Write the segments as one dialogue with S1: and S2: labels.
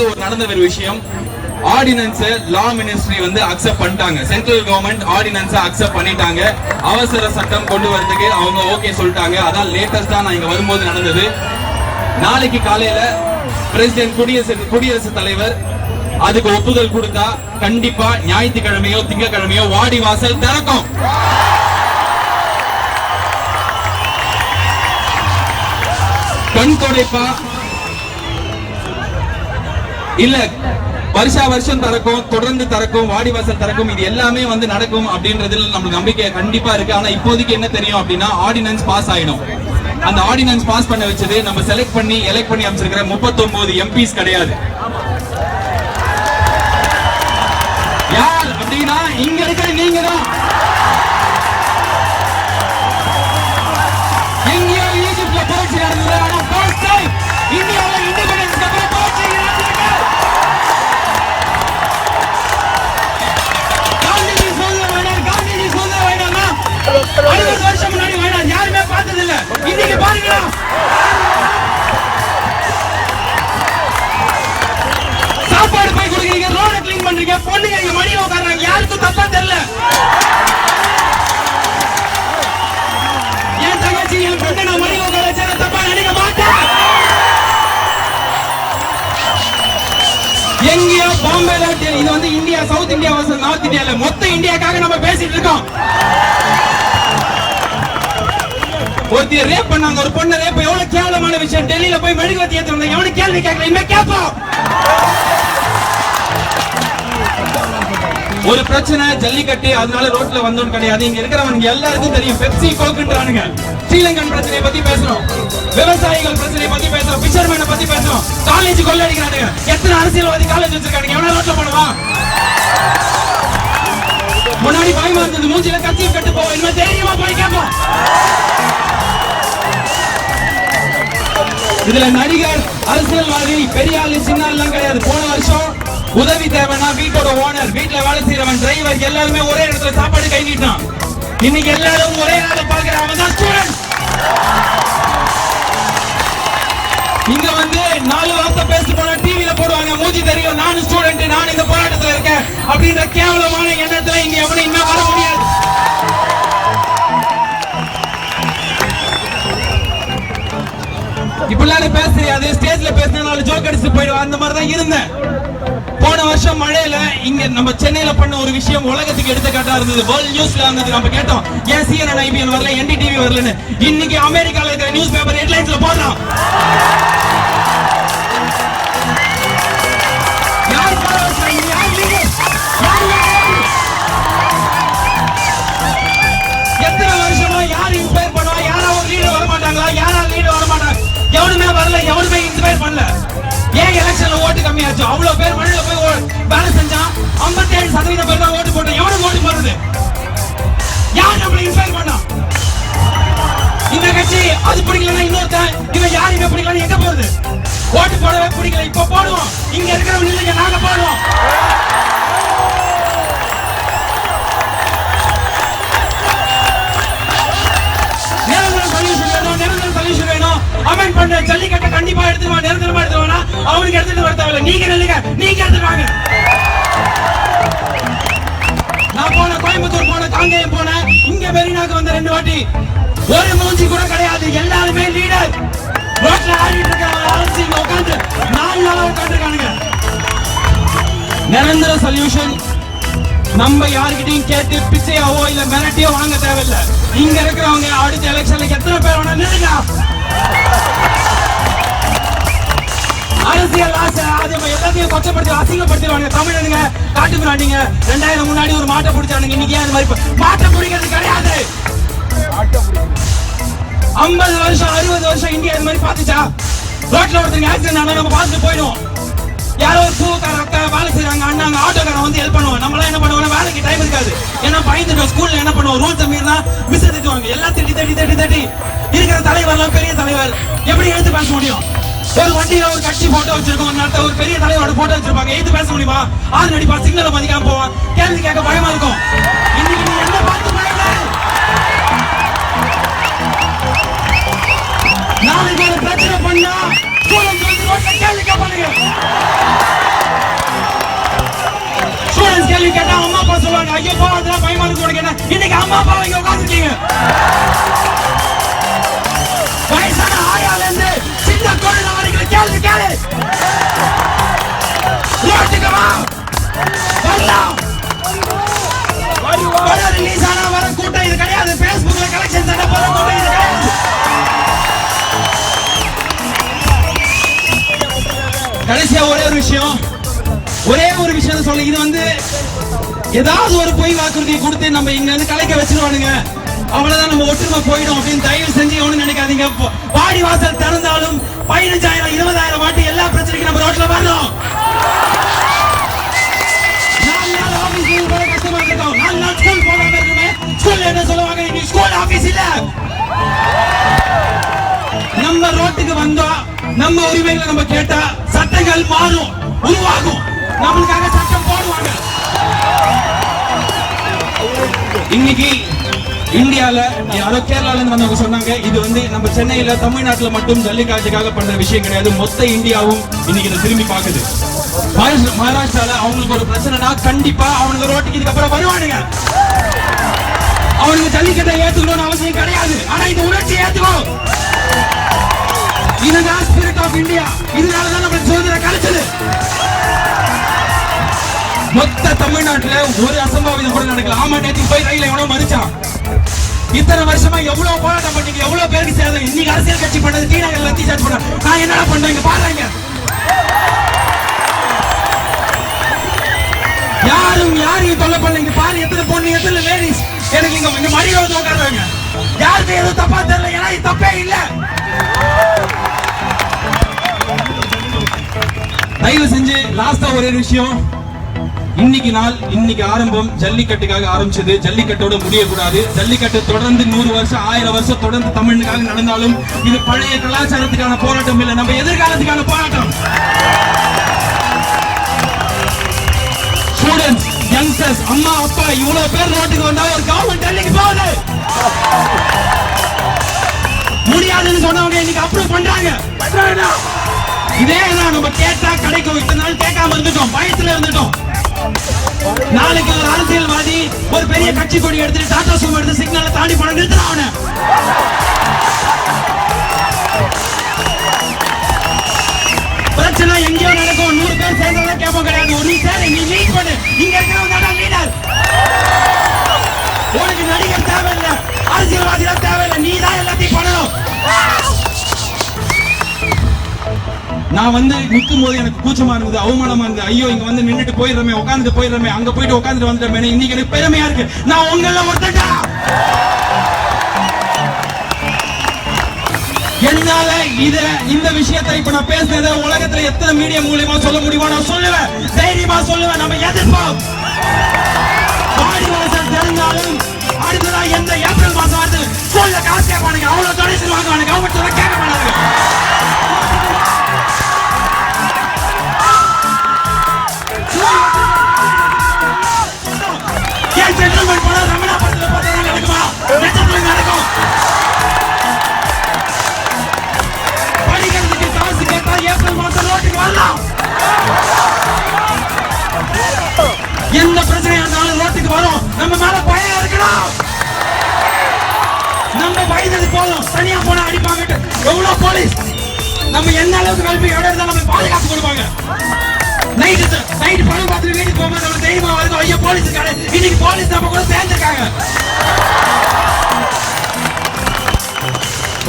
S1: அதாவது ஒரு நடந்த ஒரு விஷயம், ஆர்டினன்ஸ் லா மினிஸ்ட்ரி வந்து அக்செப்ட் பண்ணிட்டாங்க. சென்ட்ரல் கவர்மெண்ட் ஆர்டினன்ஸ் அக்செப்ட் பண்ணிட்டாங்க. அவசர சட்டம் கொண்டு வரதுக்கு அவங்க ஓகே சொல்லிட்டாங்க. அதான் லேட்டஸ்டா நான் இங்க வரும்போது நடந்தது. நாளைக்கு காலையில பிரசிடென்ட் குடியரசுத் தலைவர் அதுக்கு ஒப்புதல் கொடுத்தா கண்டிப்பா ஞாயிற்றுக்கிழமையோ திங்கக்கிழமையோ வாடி வாசல் திறக்கும். கண் தொடைப்பா இல்ல வருஷா வருஷம் திறக்கும், தொடர்ந்து திறக்கும், வாடிவாசல் திறக்கும், இது எல்லாமே வந்து நடக்கும் அப்படின்றதுல நம்மளுக்கு நம்பிக்கை கண்டிப்பா இருக்கு. ஆனா இப்போதைக்கு என்ன தெரியும் அப்படின்னா ஆர்டினன்ஸ் பாஸ் ஆயிடும். அந்த ஆர்டினன்ஸ் பாஸ் பண்ண வச்சது நம்ம செலக்ட் பண்ணி எலெக்ட் பண்ணி அமைச்சிருக்கிற 39 எம்பிஸ் கிடையாது. யார் அப்படின்னா இங்க இருக்கிற நீங்க தான். எங்கேயோ ஈஜிப்ட்ல புரட்சி நடந்தது, ஆனா ஃபர்ஸ்ட் டைம் இந்தியாவுல இண்டிபெண்டன்ஸ்க்கு அப்புறம் புரட்சி நடந்திருக்கு. காந்திஜி சுதந்திர வேணும்னா 60 வருஷம் முன்னாடி வேணும், யாருமே பார்த்தது இல்ல. இன்னைக்கு பாருங்க, சாப்பாடு போய் கொடுக்குறீங்க, ரோட கிளீன் பண்றீங்க, பொண்ணுங்க இங்க மடியில உட்கார்றாங்க, யாருக்கும் தப்பா தெரியல. என் தங்கச்சி என் பொண்ணு நான் மடியில உட்கார வச்சா தப்பா நினைக்க மாட்டேன். எங்கேயோ பாம்பேல இது வந்து India, south India versus north இந்தியால மொத்த இந்தியாக்காக நம்ம பேசிட்டு இருக்கோம். ஒருத்தர் ரேப் பண்ணாங்க, ஒரு பொண்ணு ரேப், எவ்வளவு கேவலமான விஷயம். டெல்லியில போய் மெழுகுவர்த்தி ஏத்துறாங்க, எவனும் கேள்வி கேட்கல, இனிமே கேட்போம். ஒரு பிரச்சனை ஜல்லிக்கட்டு, அதனால ரோட்ல வந்தோம் கிடையாது. இங்க இருக்கிறவங்க எல்லாருக்கும் தெரியும், பெப்சி கோக்குன்றானுங்க. ஸ்ரீலங்கன் பிரச்சனையை பத்தி பேசுறோம், விவசாயிகள் பிரச்சனையை பத்தி பேசுறோம், பிஷர்மேனை பத்தி பேசுறோம், காலேஜ் கொள்ளடிக்கிறானுங்க. எத்தனை அரசியல்வாதி காலேஜ் வச்சிருக்கானுங்க, எவனா ரோட்ல போடுவான்? முன்னாடி பயமா இருந்தது, மூஞ்சில கத்தி கட்டு போவோம், இனிமே தைரியமா போய் கேட்போம். இதுல நடிகர், அரசியல்வாதி, பெரிய ஆளு சின்ன ஆளுலாம் கிடையாது. போன வருஷம் உதவி தேவைன்னா வீட்டோட ஓனர், வீட்டுல வேலை செய்யறவன், டிரைவர் எல்லாருமே ஒரே இடத்துல சாப்பாடு கை நீட்டான். இன்னைக்கு எல்லாரும் ஒரே நாள பாக்குறவங்க தான் ஸ்டூடெண்ட். இங்க வந்து 4 வார்த்தை பேசி போனா டிவில போடுவாங்க, மூஞ்சி தெரியும், நானும் ஸ்டூடெண்ட், நான் இந்த போராட்டத்துல இருக்கேன் அப்படின்ற கேவலமான எண்ணத்துல இங்க எவனும் இன்னும் வர முடியாது. இப்படிலாம் பேச தெரியாது, ஸ்டேஜ்ல பேசினாலும் ஜோக் அடிச்சு போயிடுவோம். அந்த மாதிரி தான் இருந்தேன். போன வருஷம் மழையில இங்க நம்ம சென்னையில பண்ண ஒரு விஷயம் உலகத்துக்கு எடுத்துக்காட்டா இருந்தது. வேர்ல்ட் நியூஸ்ல இருந்தது. நம்ம கேட்டோம், ஏன் CNN IBN வரல, NDTV வரலன்னு. இன்னைக்கு அமெரிக்கால இருக்கிற நியூஸ் பேப்பர் ஹெட்லைன்ஸ்ல போடுறோம். எத்தனை வருஷமா யார் இன்ஸ்பயர் பண்ணுவா? யாரா ஒரு லீடர் வர மாட்டாங்களா? யாரா லீடர் வர மாட்டாங்க? எவனுமே வரல, எவனுமே இன்ஸ்பயர் பண்ணல. ஏன் எலெக்ஷன்ல ஓட்டு கம்மியாச்சு? அவ்வளவு பேர் மழையில போய் வேலை செஞ்சா 57% பேர் தான் ஓட்டு போட்டோம். எவனுக்கு ஓட்டு போடுறது? யார் நம்மளை இன்ஸ்பயர் பண்ணா? இந்த கட்சி அது பிடிக்கலன்னா இன்னொருத்தன், இவன் யாருமே பிடிக்கலன்னு எங்க போறது? ஓட்டு போடவே பிடிக்கல, இப்ப போடுவோம். இங்க இருக்கிறவங்க இல்லைங்க, நாங்க போடுவோம். அமெண்ட் பண்ண ஜல்லிக்கட்டை கண்டிப்பா எடுத்துவா, நிரந்தரமா எடுத்துவானா? அவனுக்கு எடுத்துட்டு வர தேவையில்லை, நீங்க இல்லைங்க, நீங்க எடுத்துவாங்க. நான் போன கோயம்புத்தூர் போன, காங்கேயம் போன, இங்க மெரினாக்கு வந்த 2 வாட்டி. ஒரு மூஞ்சி கூட கிடையாது, எல்லாருமே லீடர். ரோட்ல ஆடிட்டு இருக்காங்க, அரசு உட்காந்து 4 நாளா உட்காந்துருக்கானுங்க. நிரந்தர சொல்யூஷன் நம்ம யாருக்கிட்டையும் கேட்டு பிச்சையாவோ இல்ல மிரட்டியோ வாங்க தேவையில்லை. இங்க இருக்கிறவங்க அடுத்த எலெக்ஷன்ல எத்தனை பேர் வேணா நில்லுங்க. அரசியல் ஆசை அது எல்லாத்தையும் கொச்சப்படுத்தி அசிங்கப்படுத்திடுவாங்க. தமிழனுங்க காட்டு பிராண்டிங்க 2000 முன்னாடி ஒரு மாட்டை பிடிச்சானுங்க, இன்னைக்கு அந்த மாதிரி மாட்டை பிடிக்கிறது கிடையாது. 50 வருஷம் 60 வருஷம் இந்தியா இந்த மாதிரி பாத்துச்சா? ரோட்ல ஒருத்தங்க ஆக்சிடென்ட் ஆனா நம்ம பார்த்துட்டு போயிடுவோம். யாரோ ஒரு பூக்கார அக்கா வேலை செய்யறாங்க, அண்ணாங்க ஆட்டோக்காரன் வந்து ஹெல்ப் பண்ணுவோம். நம்மளாம் என்ன பண்ணுவோம், வேலைக்கு டைம் இருக்காது. ஏன்னா பயந்துட்டோம். ஸ்கூல்ல என்ன பண்ணுவோம், ரூல்ஸ் மீறினா மிஸ் திட்டுவாங்க. எல்லாம் திட்டி இருக்கிற தலைவர்லாம் பெரிய தலைவர் எப்படி எடுத்து பேச முடியும்? ஒரு வண்டியில ஒரு கட்சி போட்டோ வச்சிருக்கோம், ஒரு பெரிய தலைவரோட போட்டோ வச்சிருப்பாங்க, எடுத்து பேச முடியுமா? ஆறு நடிப்பா, சிக்னலை மதிக்காம போவான், கேள்வி கேட்க பயமா இருக்கும். இன்னைக்கு நீ என்ன பார்த்து பயமா? நாளைக்கு ஒரு பிரச்சனை பண்ணா கேள்வி கேட்பானுங்க. பேரண்ட்ஸ் கேள்வி கேட்டா அம்மா அப்பா சொல்லுவாங்க, ஐயோ போ அதெல்லாம் பயமா இருக்கு உனக்கு என்ன. இன்னைக்கு அம்மா அப்பா இங்க உட்கார்ந்துருக்கீங்க. வயசான ஆயால இருந்து சின்ன குழந்தை வரைக்கும் கேள்வி கேளு. ரோட்டுக்கு வா, வரலாம். படம் ரிலீஸ் ஆனா வர கூட்டம் இது கிடையாது. Facebookல கலெக்ஷன் தர போற கூட்டம் இது கிடையாது. கடைசியா ஒரே ஒரு விஷயம் சொல்ல, இது வந்து ஏதாவது ஒரு பொய் வாக்குறுதி கொடுத்து நம்ம இங்க இருந்து கலைக்க வச்சிருவானுங்க, அவ்வளவுதான் நம்ம ஒற்றுமை போயிடும் அப்படின்னு தயவு செஞ்சு ஒண்ணு நினைக்காதீங்க. வாடி வாசல் திறந்தாலும் 15,000 20,000 வாட்டி எல்லா பிரச்சனைக்கும் நம்ம ரோட்ல வரணும். 4 நாள் ஆபீஸ் போக கஷ்டமா இருக்கும், 4 நாள் ஸ்கூல் போகாம இருக்குமே. ஸ்கூல்ல என்ன சொல்லுவாங்க, இன்னைக்கு ஸ்கூல் ஆபீஸ் இல்ல. நம்ம ரோட்டுக்கு வந்தோம், நம்ம உரிமைகளை நம்ம கேட்டா சட்டங்கள் மாறும், உருவாகும், நம்மளுக்காக சட்டம் போடுவாங்க. இன்னைக்கு இந்தியால யாரோ கேரளால இருந்து வந்தவங்க சொன்னாங்க, இது வந்து நம்ம சென்னையில தமிழ்நாட்டுல மட்டும் ஜல்லிக்காட்டுக்காக பண்ற விஷயம் கிடையாது, மொத்த இந்தியாவும் இன்னைக்கு இதை திரும்பி பாக்குது. மகாராஷ்டிரால அவங்களுக்கு ஒரு பிரச்சனைனா கண்டிப்பா அவனுக்கு ரோட்டுக்கு இதுக்கப்புறம் வருவானுங்க. அவனுக்கு ஜல்லிக்கட்டை ஏத்துக்கணும்னு அவசியம் கிடையாது, ஆனா இந்த உணர்ச்சி ஏத்துக்கோ. இதுதான் ஸ்பிரிட் ஆஃப் இந்தியா. இதனாலதான் நம்ம சுதந்திரம் கிடைச்சது. மொத்த தமிழ்நாட்டுல ஒரு அசம்பாவிதம் கூட நடக்கல. ஆமா, நேற்று போய் ரயில எவனோ மறிச்சான். இத்தனை வருஷமா எவ்வளவு போராட்டம் பண்ணீங்க, எவ்வளவு பேருக்கு சேதம். இன்னைக்கு அரசியல் கட்சி பண்ணது டீனகர் லத்தி சார்ஜ் பண்ண நான் என்னடா பண்றேன் பாருங்க. யாரும் யாரையும் தொல்லை பண்ணீங்க பாரு. எத்தனை பொண்ணு, எத்தனை லேடிஸ் எனக்கு இங்க மடியில வந்து உட்கார்றாங்க. யாருக்கு எதுவும் தப்பா தெரியல, ஏன்னா இது தப்பே இல்ல. தயவு செஞ்சு லாஸ்டா ஒரே விஷயம், இன்னைக்கு ஆரம்பம் ஜல்லிக்கட்டுக்காக ஆரம்பிச்சது, ஜல்லிக்கட்டோட முடியக்கூடாது. ஜல்லிக்கட்டு தொடர்ந்து 100 வருஷம் 1000 வருஷம் தொடர்ந்து தமிழுக்காக நடந்தாலும் இது பழைய கலாச்சாரத்துக்கான போராட்டம் இல்ல, நம்ம எதிர்காலத்துக்கான போராட்டம். ஸ்டூடெண்ட்ஸ், யங்ஸ்டர்ஸ், அம்மா அப்பா இவ்வளவு பேர் ரோட்டுக்கு வந்தா ஒரு கவர்மெண்ட் டெல்லிக்கு போகுது. முடியாதுன்னு சொன்னவங்க இன்னைக்கு அப்ரூவ் பண்றாங்க. இதே தான் நம்ம கேட்டா கிடைக்கும். இத்தனை நாள் கேட்காம இருந்துட்டோம், பயத்துல இருந்துட்டோம். நாளைக்கு ஒரு அரசியல்வாதி ஒரு பெரிய கட்சி கொடி எடுத்துட்டு டாடா சுமோ எடுத்து சிக்னலை தாண்டி போன நிறுத்தினா அவனை. பிரச்சனை எங்கேயோ நடக்கும், 100 பேர் சேர்ந்ததான் கேட்போம் கிடையாது. நீ சரி, நீ லீட் பண்ணு, இங்க இருக்கிறவங்க லீடர். உனக்கு நடிகர் தேவையில்லை, அரசியல்வாதிகள் தேவையில்லை, நீ தான் எல்லாத்தையும் பண்ணணும். நான் வந்து நிற்கும் போது எனக்கு கூச்சமா இருந்தது, அவமானமா இருந்தது. ஐயோ, இங்க வந்து நின்னுட்டு போயிடுறமே, உட்காந்துட்டு போயிடுறமே, அங்க போயிட்டு உட்காந்துட்டு வந்துட்டேன். இன்னைக்கு எனக்கு பெருமையா இருக்கு, நான் உங்கள ஒருத்தட்டா. என்னால இந்த விஷயத்தை இப்ப நான் பேசுனத உலகத்துல எத்தனை மீடியா மூலியமா சொல்ல முடியுமோ நான் சொல்லுவேன், தைரியமா சொல்லுவேன். நம்ம எதிர்ப்போம். வாடி வாசல் தெரிஞ்சாலும் அடுத்ததா எந்த ஏப்ரல் மாசம் வந்து ஸ்கூல்ல காசு கேட்பானுங்க, அவ்வளவு டொனேஷன் வாங்குவானுங்க, கவர்மெண்ட் கேட்க மாட்டாங்க. செட்டில்மெண்ட் பண்ண ரமணா படத்துல பார்த்தா நடக்குமா? நிஜத்துல நடக்கும். படிக்கிறதுக்கு காசு கேட்டா ஏப்ரல் மாசம் ரோட்டுக்கு வரலாம். எந்த பிரச்சனையா இருந்தாலும் ரோட்டுக்கு வரும். நம்ம மேல பயம் இருக்கணும். நம்ம பயந்தது போதும், தனியா போனா அடிப்பாங்க. எவ்வளவு போலீஸ் நம்ம என்ன அளவுக்கு கல்வி எவ்வளவு இருந்தாலும் நம்ம பாதுகாப்பு கொடுப்பாங்க. நைட் படம் பார்த்துட்டு வீட்டுக்கு போகும்போது நம்ம தைரியமா வருது, ஐயோ போலீஸ் இருக்காரு. இன்னைக்கு போலீஸ் நம்ம கூட சேர்ந்துருக்காங்க.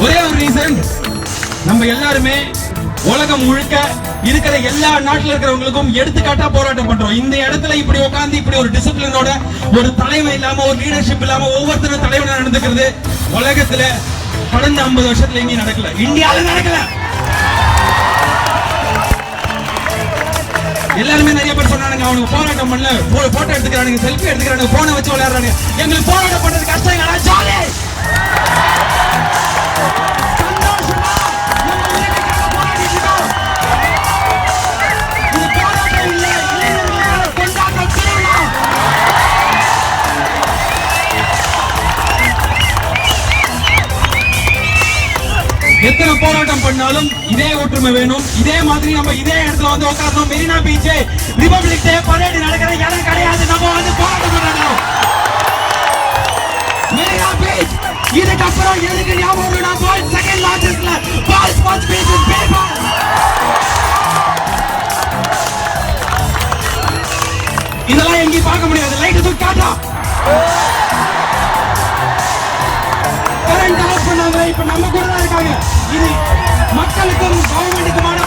S1: ஒரே ஒரு ரீசன், நம்ம எல்லாருமே உலகம் முழுக்க இருக்கிற எல்லா நாட்டில் இருக்கிறவங்களுக்கும் எடுத்துக்காட்டா போராட்டம் பண்றோம். இந்த இடத்துல இப்படி உட்கார்ந்து இப்படி ஒரு டிசிப்ளினோட, ஒரு தலைமை இல்லாம, ஒரு லீடர்ஷிப் இல்லாம ஒவ்வொருத்தரும் தலைவனா நடந்துக்கிறது உலகத்துல கடந்த 50 வருஷத்துல எங்கேயும் நடக்கல, இந்தியாவில நடக்கல. எல்லாருமே நிறைய பேர் சொன்னாங்க, அவனுக்கு போராட்டம் பண்ணல, போட்டோ எடுத்துக்கிறானுங்க, செல்ஃபி எடுத்துக்கிறானுங்க, போனை வச்சு விளையாடுறாங்க. எங்களுக்கு போராட்டம் பண்றது கஷ்டம், ஜாலி. எத்தனை போராட்டம் பண்ணாலும் இதே ஒற்றுமை வேணும். இதே மாதிரி நம்ம இதே இடத்துல வந்து உட்காரணும். மெரினா பீச் ரிபப்ளிக் டே பரேட் நடக்கிற இடம் கிடையாது. நம்ம வந்து போராட்டம் பண்ணணும். மெரினா பீச் இதுக்கப்புறம் எனக்கு ஞாபகம் நான் வேர்ல்ட் செகண்ட் லார்ஜஸ்ட்ல ball sports beach in paper. இதெல்லாம் எங்கேயும் பார்க்க முடியாது. லைட் தூக்கி காட்டா. கரண்ட் ஆஃப் பண்ணாங்க. இப்ப நம்ம கூட தான் இருக்காங்க. இது மக்களுக்கும் கவர்மெண்ட்டுக்குமான